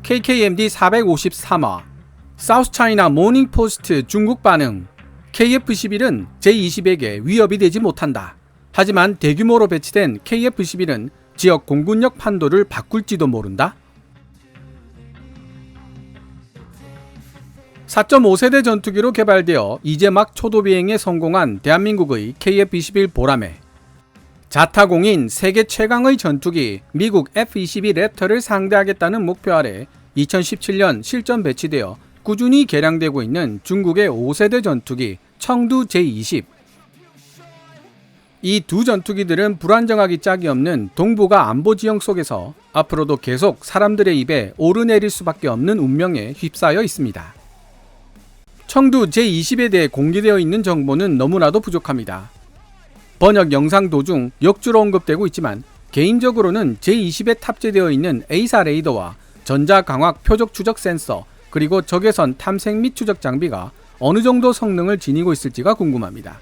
KKMD 453화 사우스차이나 모닝포스트 중국 반응. KF-11은 J-20에게 위협이 되지 못한다. 하지만 대규모로 배치된 KF-11은 지역 공군력 판도를 바꿀지도 모른다. 4.5세대 전투기로 개발되어 이제 막 초도비행에 성공한 대한민국의 KF-21 보라매. 자타공인 세계 최강의 전투기 미국 F-22 랩터를 상대하겠다는 목표 아래 2017년 실전 배치되어 꾸준히 개량되고 있는 중국의 5세대 전투기 청두 J-20. 이 두 전투기들은 불안정하기 짝이 없는 동북아 안보 지형 속에서 앞으로도 계속 사람들의 입에 오르내릴 수밖에 없는 운명에 휩싸여 있습니다. 청두 J-20에 대해 공개되어 있는 정보는 너무나도 부족합니다. 번역 영상 도중 역주로 언급되고 있지만 개인적으로는 J-20에 탑재되어 있는 A사 레이더와 전자광학 표적 추적 센서 그리고 적외선 탐색 및 추적 장비가 어느 정도 성능을 지니고 있을지가 궁금합니다.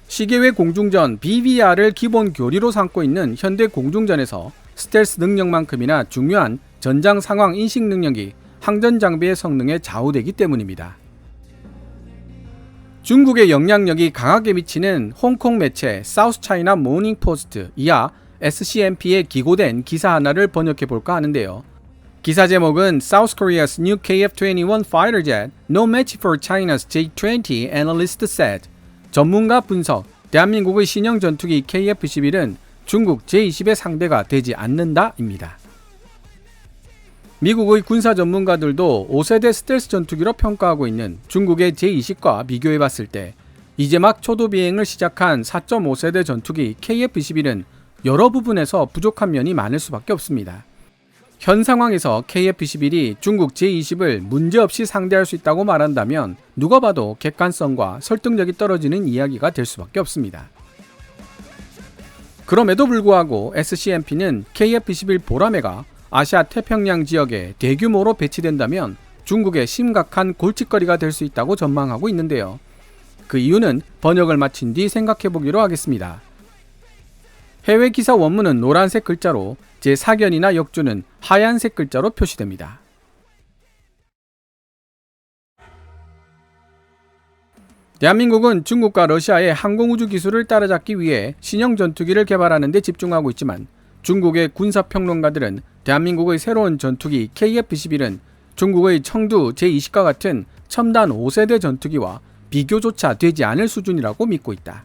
시계외 공중전 BVR을 기본 교리로 삼고 있는 현대 공중전에서 스텔스 능력만큼이나 중요한 전장 상황 인식 능력이 항전 장비의 성능에 좌우되기 때문입니다. 중국의 영향력이 강하게 미치는 홍콩 매체 사우스차이나 모닝포스트 이하 SCMP에 기고된 기사 하나를 번역해볼까 하는데요. 기사 제목은 South Korea's new KF-21 fighter jet, no match for China's J-20, analyst said. 전문가 분석, 대한민국의 신형 전투기 KF-11은 중국 J-20의 상대가 되지 않는다입니다. 미국의 군사 전문가들도 5세대 스텔스 전투기로 평가하고 있는 중국의 J-20과 비교해봤을 때 이제 막 초도 비행을 시작한 4.5세대 전투기 KF-11은 여러 부분에서 부족한 면이 많을 수밖에 없습니다. 현 상황에서 KF-11이 중국 J-20을 문제없이 상대할 수 있다고 말한다면 누가 봐도 객관성과 설득력이 떨어지는 이야기가 될 수밖에 없습니다. 그럼에도 불구하고 SCMP는 KF-21 보라매가 아시아 태평양 지역에 대규모로 배치된다면 중국의 심각한 골칫거리가 될 수 있다고 전망하고 있는데요. 그 이유는 번역을 마친 뒤 생각해보기로 하겠습니다. 해외 기사 원문은 노란색 글자로 제4견이나 역주는 하얀색 글자로 표시됩니다. 대한민국은 중국과 러시아의 항공우주 기술을 따라잡기 위해 신형 전투기를 개발하는 데 집중하고 있지만 중국의 군사평론가들은 대한민국의 새로운 전투기 KF-11은 중국의 청두 J-20과 같은 첨단 5세대 전투기와 비교조차 되지 않을 수준이라고 믿고 있다.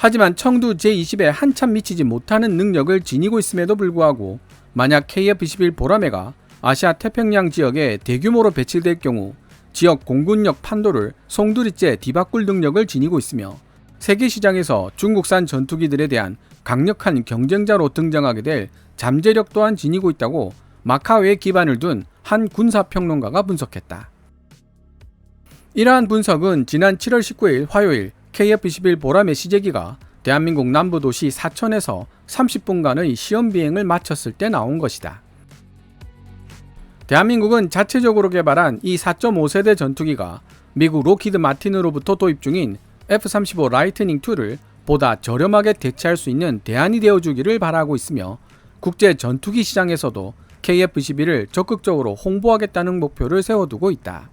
하지만 청두 J-20에 한참 미치지 못하는 능력을 지니고 있음에도 불구하고 만약 KF-21 보라매가 아시아 태평양 지역에 대규모로 배치될 경우 지역 공군력 판도를 송두리째 뒤바꿀 능력을 지니고 있으며 세계 시장에서 중국산 전투기들에 대한 강력한 경쟁자로 등장하게 될 잠재력 또한 지니고 있다고 마카오에 기반을 둔 한 군사평론가가 분석했다. 이러한 분석은 지난 7월 19일 화요일 KF-21 보라매 시제기가 대한민국 남부도시 사천에서 30분간의 시험 비행을 마쳤을 때 나온 것이다. 대한민국은 자체적으로 개발한 이 4.5세대 전투기가 미국 로키드 마틴으로부터 도입 중인 F-35 라이트닝2를 보다 저렴하게 대체할 수 있는 대안이 되어주기를 바라고 있으며 국제 전투기 시장에서도 KF-11을 적극적으로 홍보하겠다는 목표를 세워두고 있다.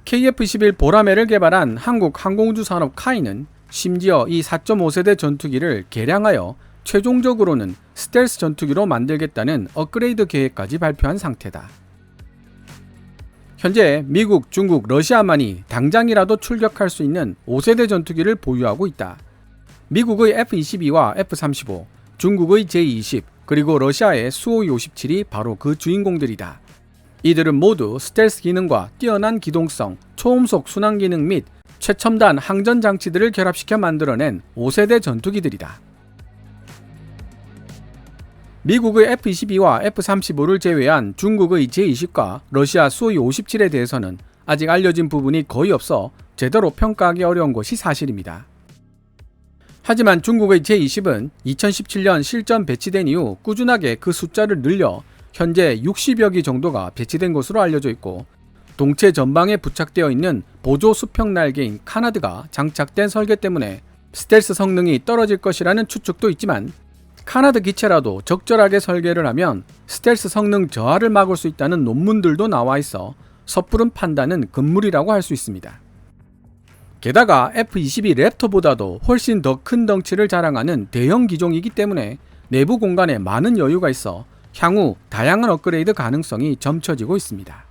KF-11 보라매를 개발한 한국항공우주산업 카이는 심지어 이 4.5세대 전투기를 개량하여 최종적으로는 스텔스 전투기로 만들겠다는 업그레이드 계획까지 발표한 상태다. 현재 미국, 중국, 러시아만이 당장이라도 출격할 수 있는 5세대 전투기를 보유하고 있다. 미국의 F-22와 F-35, 중국의 J-20, 그리고 러시아의 수호-57이 바로 그 주인공들이다. 이들은 모두 스텔스 기능과 뛰어난 기동성, 초음속 순항 기능 및 최첨단 항전 장치들을 결합시켜 만들어낸 5세대 전투기들이다. 미국의 F-22와 F-35를 제외한 중국의 J-20과 러시아 수호-57에 대해서는 아직 알려진 부분이 거의 없어 제대로 평가하기 어려운 것이 사실입니다. 하지만 중국의 J-20은 2017년 실전 배치된 이후 꾸준하게 그 숫자를 늘려 현재 60여 기 정도가 배치된 것으로 알려져 있고 동체 전방에 부착되어 있는 보조 수평 날개인 카나드가 장착된 설계 때문에 스텔스 성능이 떨어질 것이라는 추측도 있지만 카나드 기체라도 적절하게 설계를 하면 스텔스 성능 저하를 막을 수 있다는 논문들도 나와 있어 섣부른 판단은 금물이라고 할 수 있습니다. 게다가 F-22 랩터보다도 훨씬 더 큰 덩치를 자랑하는 대형 기종이기 때문에 내부 공간에 많은 여유가 있어 향후 다양한 업그레이드 가능성이 점쳐지고 있습니다.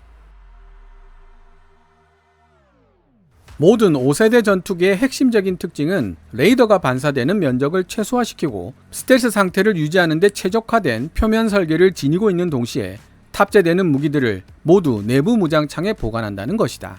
모든 5세대 전투기의 핵심적인 특징은 레이더가 반사되는 면적을 최소화시키고 스텔스 상태를 유지하는 데 최적화된 표면 설계를 지니고 있는 동시에 탑재되는 무기들을 모두 내부 무장창에 보관한다는 것이다.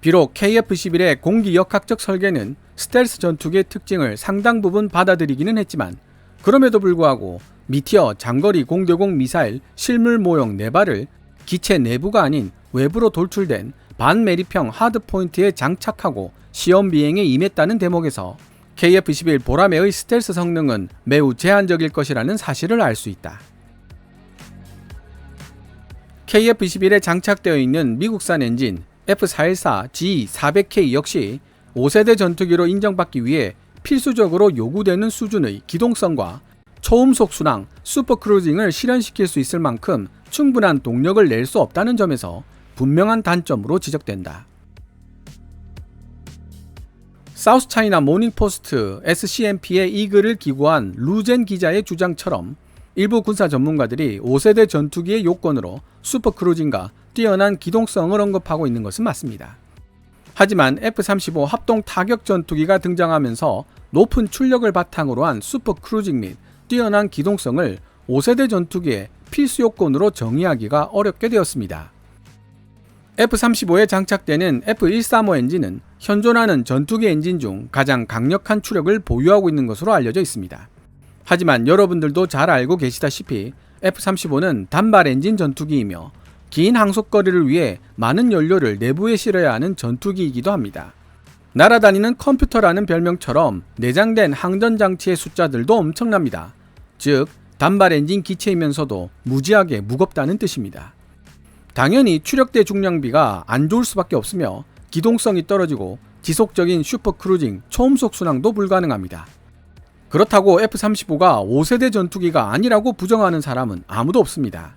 비록 KF-11의 공기역학적 설계는 스텔스 전투기의 특징을 상당 부분 받아들이기는 했지만 그럼에도 불구하고 미티어 장거리 공대공 미사일 실물 모형 4발을 기체 내부가 아닌 외부로 돌출된 반매립형 하드포인트에 장착하고 시험 비행에 임했다는 대목에서 KF-11 보라매의 스텔스 성능은 매우 제한적일 것이라는 사실을 알 수 있다. KF-11에 장착되어 있는 미국산 엔진 F414G400K 역시 5세대 전투기로 인정받기 위해 필수적으로 요구되는 수준의 기동성과 초음속 순항, 슈퍼크루징을 실현시킬 수 있을 만큼 충분한 동력을 낼 수 없다는 점에서 분명한 단점으로 지적된다. 사우스차이나 모닝포스트 SCMP의 이 글을 기고한 루젠 기자의 주장처럼 일부 군사 전문가들이 5세대 전투기의 요건으로 슈퍼크루징과 뛰어난 기동성을 언급하고 있는 것은 맞습니다. 하지만 F-35 합동 타격 전투기가 등장하면서 높은 출력을 바탕으로 한 슈퍼크루징 및 뛰어난 기동성을 5세대 전투기의 필수 요건으로 정의하기가 어렵게 되었습니다. F-35에 장착되는 F-135 엔진은 현존하는 전투기 엔진 중 가장 강력한 추력을 보유하고 있는 것으로 알려져 있습니다. 하지만 여러분들도 잘 알고 계시다시피 F-35는 단발 엔진 전투기이며 긴 항속거리를 위해 많은 연료를 내부에 실어야 하는 전투기이기도 합니다. 날아다니는 컴퓨터라는 별명처럼 내장된 항전장치의 숫자들도 엄청납니다. 즉, 단발 엔진 기체이면서도 무지하게 무겁다는 뜻입니다. 당연히 추력대 중량비가 안 좋을 수밖에 없으며 기동성이 떨어지고 지속적인 슈퍼크루징, 초음속 순항도 불가능합니다. 그렇다고 F-35가 5세대 전투기가 아니라고 부정하는 사람은 아무도 없습니다.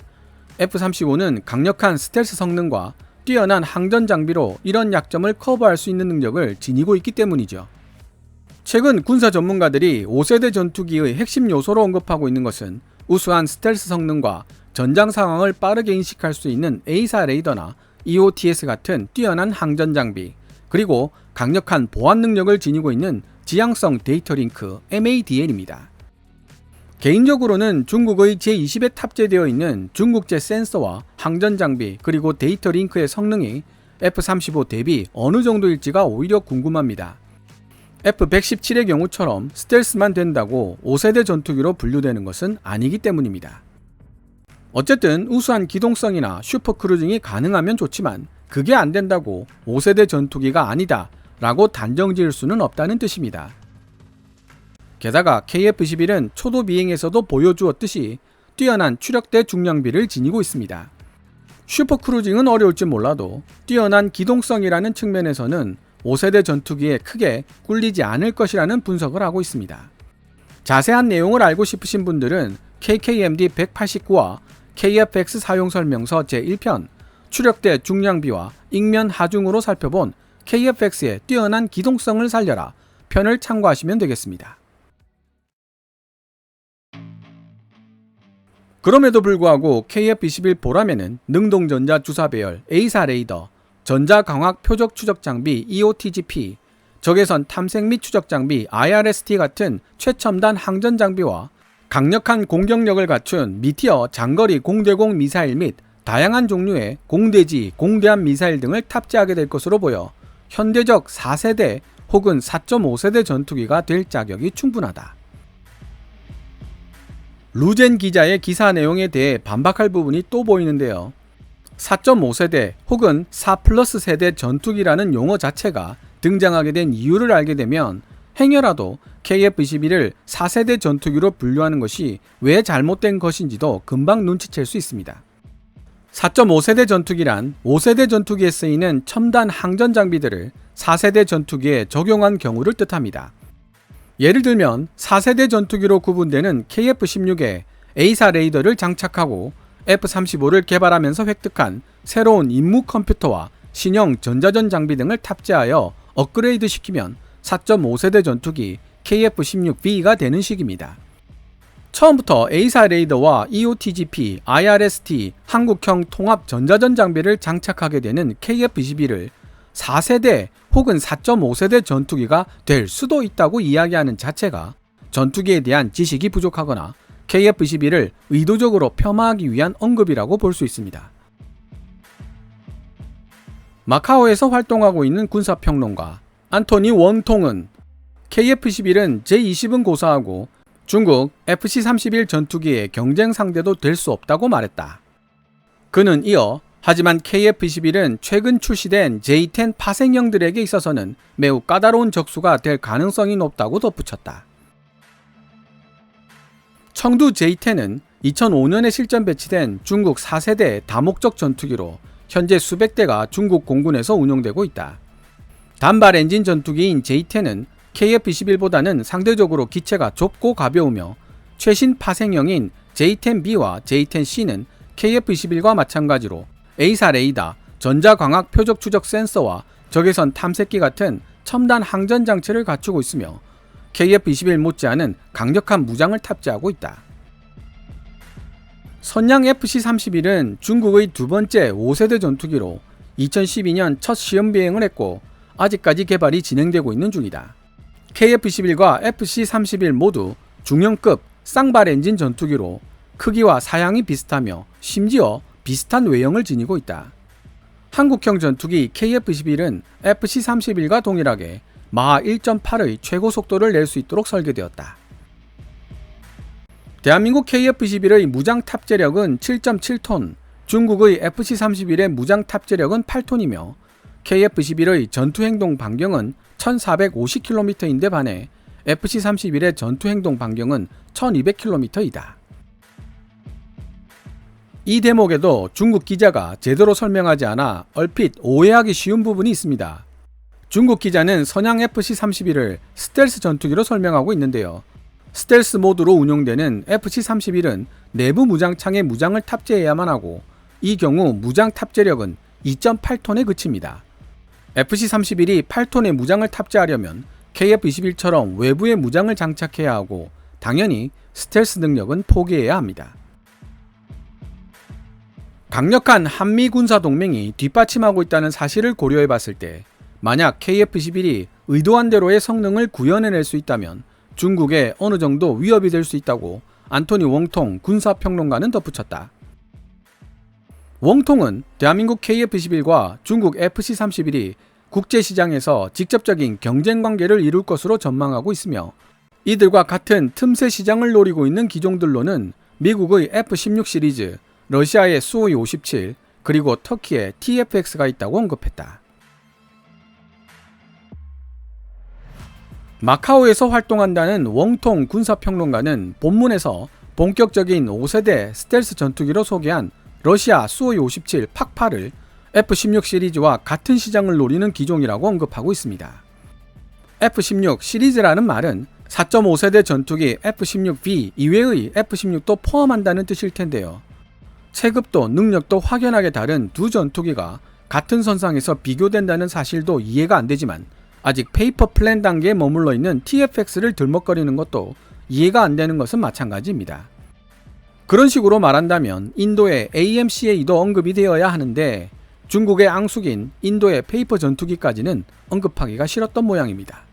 F-35는 강력한 스텔스 성능과 뛰어난 항전 장비로 이런 약점을 커버할 수 있는 능력을 지니고 있기 때문이죠. 최근 군사 전문가들이 5세대 전투기의 핵심 요소로 언급하고 있는 것은 우수한 스텔스 성능과 전장 상황을 빠르게 인식할 수 있는 A사 레이더나 EOTS 같은 뛰어난 항전 장비, 그리고 강력한 보안 능력을 지니고 있는 지향성 데이터 링크 MADL입니다. 개인적으로는 중국의 제20에 탑재되어 있는 중국제 센서와 항전 장비 그리고 데이터 링크의 성능이 F-35 대비 어느 정도일지가 오히려 궁금합니다. F-117의 경우처럼 스텔스만 된다고 5세대 전투기로 분류되는 것은 아니기 때문입니다. 어쨌든 우수한 기동성이나 슈퍼크루징이 가능하면 좋지만 그게 안 된다고 5세대 전투기가 아니다 라고 단정 지을 수는 없다는 뜻입니다. 게다가 KF-11은 초도 비행에서도 보여주었듯이 뛰어난 추력대 중량비를 지니고 있습니다. 슈퍼크루징은 어려울지 몰라도 뛰어난 기동성이라는 측면에서는 5세대 전투기에 크게 꿀리지 않을 것이라는 분석을 하고 있습니다. 자세한 내용을 알고 싶으신 분들은 KKMD 189와 KFX 사용설명서 제1편 추력대 중량비와 익면 하중으로 살펴본 KFX의 뛰어난 기동성을 살려라 편을 참고하시면 되겠습니다. 그럼에도 불구하고 KF-21 보람에는 능동전자 주사 배열 A사 레이더, 전자광학 표적 추적 장비 EOTGP, 적외선 탐색 및 추적 장비 IRST 같은 최첨단 항전 장비와 강력한 공격력을 갖춘 미티어 장거리 공대공 미사일 및 다양한 종류의 공대지, 공대함 미사일 등을 탑재하게 될 것으로 보여 현대적 4세대 혹은 4.5세대 전투기가 될 자격이 충분하다. 루젠 기자의 기사 내용에 대해 반박할 부분이 또 보이는데요. 4.5세대 혹은 4플러스 세대 전투기라는 용어 자체가 등장하게 된 이유를 알게 되면 행여라도 KF-21을 4세대 전투기로 분류하는 것이 왜 잘못된 것인지도 금방 눈치챌 수 있습니다. 4.5세대 전투기란 5세대 전투기에 쓰이는 첨단 항전 장비들을 4세대 전투기에 적용한 경우를 뜻합니다. 예를 들면 4세대 전투기로 구분되는 KF-16에 A사 레이더를 장착하고 F-35를 개발하면서 획득한 새로운 임무 컴퓨터와 신형 전자전 장비 등을 탑재하여 업그레이드 시키면 4.5세대 전투기 KF-16B가 되는 식입니다. 처음부터 A사 레이더와 EOTGP, IRST, 한국형 통합 전자전 장비를 장착하게 되는 KF-22를 4세대 혹은 4.5세대 전투기가 될 수도 있다고 이야기하는 자체가 전투기에 대한 지식이 부족하거나 KF-22를 의도적으로 폄하하기 위한 언급이라고 볼 수 있습니다. 마카오에서 활동하고 있는 군사평론가 안토니 웡통은 KF-21은 제-20은 고사하고 중국 FC-31 전투기의 경쟁 상대도 될 수 없다고 말했다. 그는 이어 하지만 KF-21은 최근 출시된 J-10 파생형들에게 있어서는 매우 까다로운 적수가 될 가능성이 높다고 덧붙였다. 청두 J-10은 2005년에 실전 배치된 중국 4세대 다목적 전투기로 현재 수백 대가 중국 공군에서 운용되고 있다. 단발 엔진 전투기인 J-10은 KF-21보다는 상대적으로 기체가 좁고 가벼우며 최신 파생형인 J-10B와 J-10C는 KF-21과 마찬가지로 A사 레이더, 전자광학 표적 추적 센서와 적외선 탐색기 같은 첨단 항전 장치를 갖추고 있으며 KF-21 못지않은 강력한 무장을 탑재하고 있다. 선양 FC-31은 중국의 두 번째 5세대 전투기로 2012년 첫 시험 비행을 했고 아직까지 개발이 진행되고 있는 중이다. KF-21과 FC-31 모두 중형급 쌍발 엔진 전투기로 크기와 사양이 비슷하며 심지어 비슷한 외형을 지니고 있다. 한국형 전투기 KF-21은 FC-31과 동일하게 마하 1.8의 최고 속도를 낼 수 있도록 설계되었다. 대한민국 KF-21의 무장 탑재력은 7.7톤, 중국의 FC-31의 무장 탑재력은 8톤이며 KF-21의 전투행동 반경은 1450km인데 반해 FC-31의 전투행동 반경은 1200km이다. 이 대목에도 중국 기자가 제대로 설명하지 않아 얼핏 오해하기 쉬운 부분이 있습니다. 중국 기자는 선양 FC-31을 스텔스 전투기로 설명하고 있는데요. 스텔스 모드로 운용되는 FC-31은 내부 무장창에 무장을 탑재해야만 하고 이 경우 무장 탑재력은 2.8톤에 그칩니다. FC-31이 8톤의 무장을 탑재하려면 KF-21처럼 외부에 무장을 장착해야 하고 당연히 스텔스 능력은 포기해야 합니다. 강력한 한미 군사 동맹이 뒷받침하고 있다는 사실을 고려해 봤을 때 만약 KF-21이 의도한 대로의 성능을 구현해낼 수 있다면 중국에 어느 정도 위협이 될 수 있다고 안토니 웡통 군사평론가는 덧붙였다. 웡통은 대한민국 KF-21과 중국 FC-31이 국제시장에서 직접적인 경쟁 관계를 이룰 것으로 전망하고 있으며 이들과 같은 틈새 시장을 노리고 있는 기종들로는 미국의 F-16 시리즈, 러시아의 수호이-57, 그리고 터키의 TFX가 있다고 언급했다. 마카오에서 활동한다는 웡통 군사평론가는 본문에서 본격적인 5세대 스텔스 전투기로 소개한 러시아 수호이-57 팍-8을 F-16 시리즈와 같은 시장을 노리는 기종이라고 언급하고 있습니다. F-16 시리즈라는 말은 4.5세대 전투기 F-16B 이외의 F-16도 포함한다는 뜻일 텐데요. 체급도 능력도 확연하게 다른 두 전투기가 같은 선상에서 비교된다는 사실도 이해가 안 되지만 아직 페이퍼 플랜 단계에 머물러 있는 TFX를 들먹거리는 것도 이해가 안 되는 것은 마찬가지입니다. 그런 식으로 말한다면 인도의 AMCA도 언급이 되어야 하는데 중국의 앙숙인 인도의 페이퍼 전투기까지는 언급하기가 싫었던 모양입니다.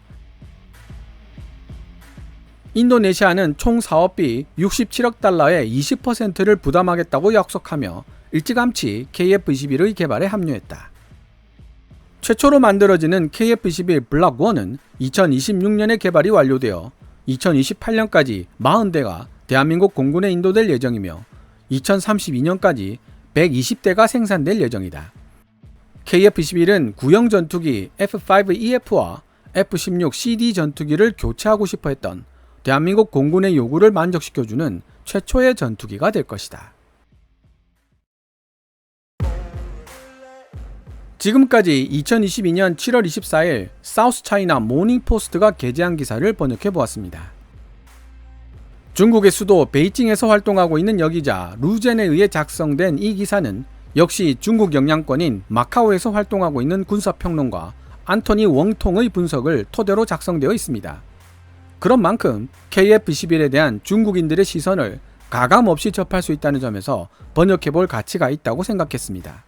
인도네시아는 총 사업비 67억 달러의 20%를 부담하겠다고 약속하며 일찌감치 KF-21의 개발에 합류했다. 최초로 만들어지는 KF-21 블록 1은 2026년에 개발이 완료되어 2028년까지 40대가 대한민국 공군에 인도될 예정이며 2032년까지 120대가 생산될 예정이다. KF-21은 구형 전투기 F-5EF와 F-16CD 전투기를 교체하고 싶어 했던 대한민국 공군의 요구를 만족시켜주는 최초의 전투기가 될 것이다. 지금까지 2022년 7월 24일 사우스 차이나 모닝 포스트가 게재한 기사를 번역해 보았습니다. 중국의 수도 베이징에서 활동하고 있는 여기자 루젠에 의해 작성된 이 기사는 역시 중국 영향권인 마카오에서 활동하고 있는 군사평론가 안토니 웡통의 분석을 토대로 작성되어 있습니다. 그런 만큼 KF-21에 대한 중국인들의 시선을 가감없이 접할 수 있다는 점에서 번역해볼 가치가 있다고 생각했습니다.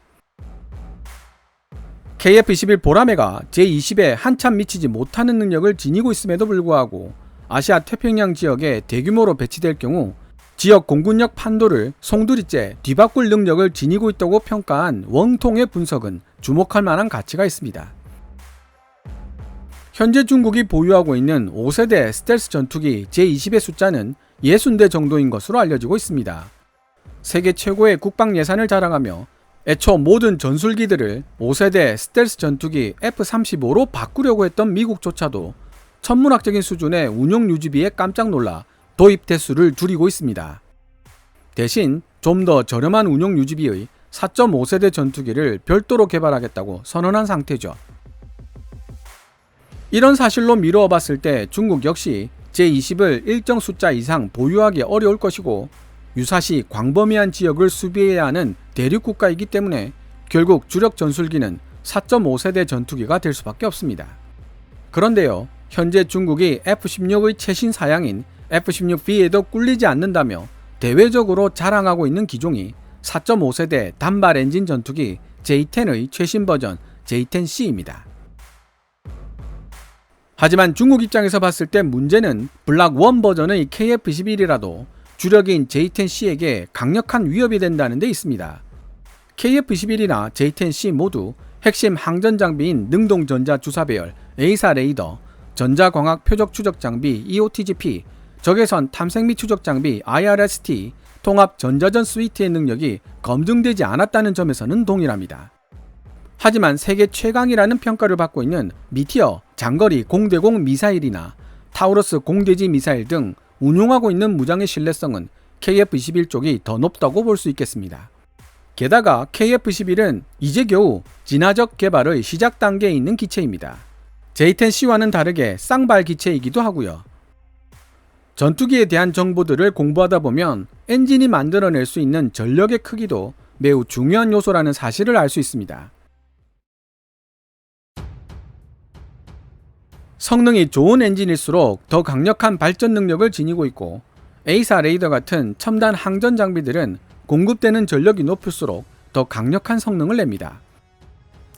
KF-21 보라매가 제20에 한참 미치지 못하는 능력을 지니고 있음에도 불구하고 아시아 태평양 지역에 대규모로 배치될 경우 지역 공군력 판도를 송두리째 뒤바꿀 능력을 지니고 있다고 평가한 웡통의 분석은 주목할 만한 가치가 있습니다. 현재 중국이 보유하고 있는 5세대 스텔스 전투기 제20의 숫자는 60대 정도인 것으로 알려지고 있습니다. 세계 최고의 국방 예산을 자랑하며 애초 모든 전술기들을 5세대 스텔스 전투기 F-35로 바꾸려고 했던 미국조차도 천문학적인 수준의 운용 유지비에 깜짝 놀라 도입 대수를 줄이고 있습니다. 대신 좀 더 저렴한 운용 유지비의 4.5세대 전투기를 별도로 개발하겠다고 선언한 상태죠. 이런 사실로 미루어 봤을 때 중국 역시 제20을 일정 숫자 이상 보유하기 어려울 것이고 유사시 광범위한 지역을 수비해야 하는 대륙 국가이기 때문에 결국 주력 전술기는 4.5세대 전투기가 될 수밖에 없습니다. 그런데요, 현재 중국이 F-16의 최신 사양인 F-16B에도 꿀리지 않는다며 대외적으로 자랑하고 있는 기종이 4.5세대 단발 엔진 전투기 J-10의 최신 버전 J-10C입니다. 하지만 중국 입장에서 봤을 때 문제는 블락 1 버전의 KF-21이라도 주력인 J-10C에게 강력한 위협이 된다는 데 있습니다. KF-21이나 J-10C 모두 핵심 항전 장비인 능동 전자 주사 배열 A사 레이더, 전자광학 표적 추적 장비 EOTGP, 적외선 탐색 및 추적 장비 IRST, 통합 전자전 스위트의 능력이 검증되지 않았다는 점에서는 동일합니다. 하지만 세계 최강이라는 평가를 받고 있는 미티어 장거리 공대공 미사일이나 타우러스 공대지 미사일 등 운용하고 있는 무장의 신뢰성은 KF-21 쪽이 더 높다고 볼 수 있겠습니다. 게다가 KF-21은 이제 겨우 진화적 개발의 시작 단계에 있는 기체입니다. J-10C와는 다르게 쌍발 기체이기도 하고요. 전투기에 대한 정보들을 공부하다 보면 엔진이 만들어낼 수 있는 전력의 크기도 매우 중요한 요소라는 사실을 알 수 있습니다. 성능이 좋은 엔진일수록 더 강력한 발전 능력을 지니고 있고 A사 레이더 같은 첨단 항전 장비들은 공급되는 전력이 높을수록 더 강력한 성능을 냅니다.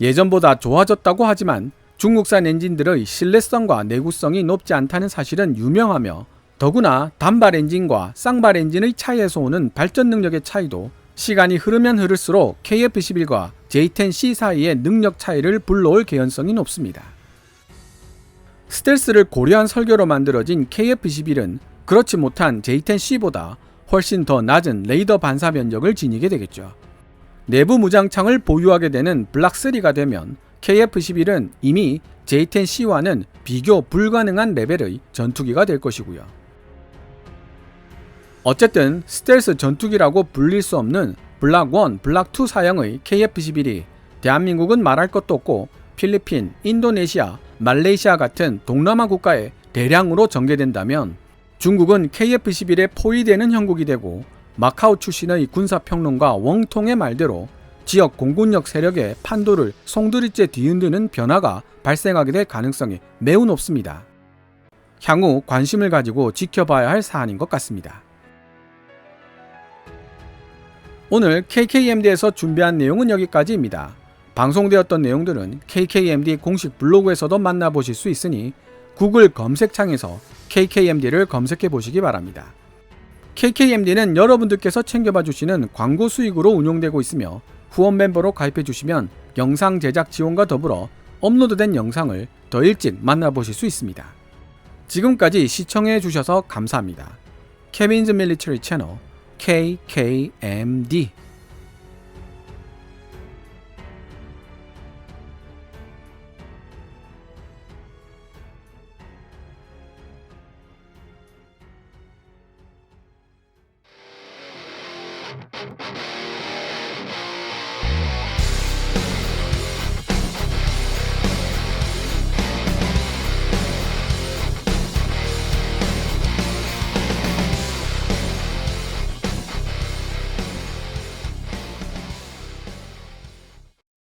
예전보다 좋아졌다고 하지만 중국산 엔진들의 신뢰성과 내구성이 높지 않다는 사실은 유명하며 더구나 단발 엔진과 쌍발 엔진의 차이에서 오는 발전 능력의 차이도 시간이 흐르면 흐를수록 KF-21과 J-10C 사이의 능력 차이를 불러올 개연성이 높습니다. 스텔스를 고려한 설계로 만들어진 KF-21은 그렇지 못한 J-10C보다 훨씬 더 낮은 레이더 반사 면적을 지니게 되겠죠. 내부 무장창을 보유하게 되는 블락 3가 되면 KF-21은 이미 J-10C와는 비교 불가능한 레벨의 전투기가 될 것이고요. 어쨌든 스텔스 전투기라고 불릴 수 없는 블락 1, 블락 2 사양의 KF-21이 대한민국은 말할 것도 없고 필리핀, 인도네시아, 말레이시아 같은 동남아 국가에 대량으로 전개된다면 중국은 KF-21에 포위되는 형국이 되고 마카오 출신의 군사평론가 웡통의 말대로 지역 공군력 세력의 판도를 송두리째 뒤흔드는 변화가 발생하게 될 가능성이 매우 높습니다. 향후 관심을 가지고 지켜봐야 할 사안인 것 같습니다. 오늘 KKMD에서 준비한 내용은 여기까지입니다. 방송되었던 내용들은 KKMD 공식 블로그에서도 만나보실 수 있으니 구글 검색창에서 KKMD를 검색해 보시기 바랍니다. KKMD는 여러분들께서 챙겨봐 주시는 광고 수익으로 운용되고 있으며 후원 멤버로 가입해 주시면 영상 제작 지원과 더불어 업로드된 영상을 더 일찍 만나보실 수 있습니다. 지금까지 시청해 주셔서 감사합니다. 케빈즈 밀리터리 채널 KKMD